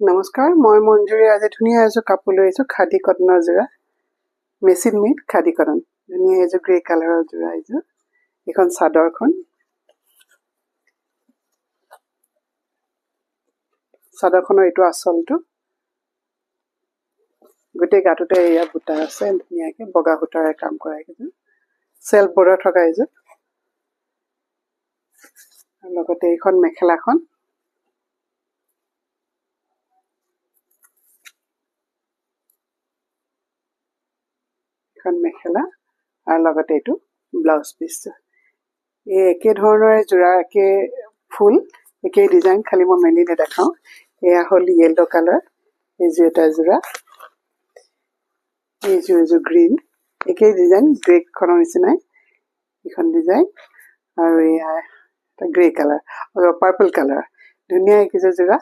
নমস্কাৰ, মই মঞ্জুৰী আজি ধুনীয়া এযোৰ কাপোৰ লৈ আহিছোঁ খাদী কটনৰ যোৰা, মেচিন মেড খাদী কটন। ধুনীয়া এযোৰ গ্ৰে কালাৰৰ যোৰা এযোৰ। এইখন চাদৰখন। চাদৰখনৰ এইটো আঁচলটো। গোটেই গাটোতে এয়া বুটা আছে ধুনীয়াকৈ বগা সূতাৰে কাম কৰা এইযোৰ। চেল্ফ বৰ্ডাৰ থকা এইযোৰ। আৰু লগতে এইখন মেখেলাখন। এখন মেখেলা আৰু লগতে এইটো ব্লাউজ পিচটো। এই একে ধৰণৰে যোৰা, একে ফুল, একেই ডিজাইন, খালি মই মেলি নেদেখাওঁ। এয়া হ'ল য়েল্ল' কালাৰ, এইযোৰ এটা যোৰা। এইযোৰ গ্ৰীণ, একেই ডিজাইন, গ্ৰেখনৰ নিচিনাই এইখন ডিজাইন। আৰু এয়া এটা গ্ৰে কালাৰ, পাৰ্পল কালাৰ। ধুনীয়া এইকেইযোৰ যোৰা।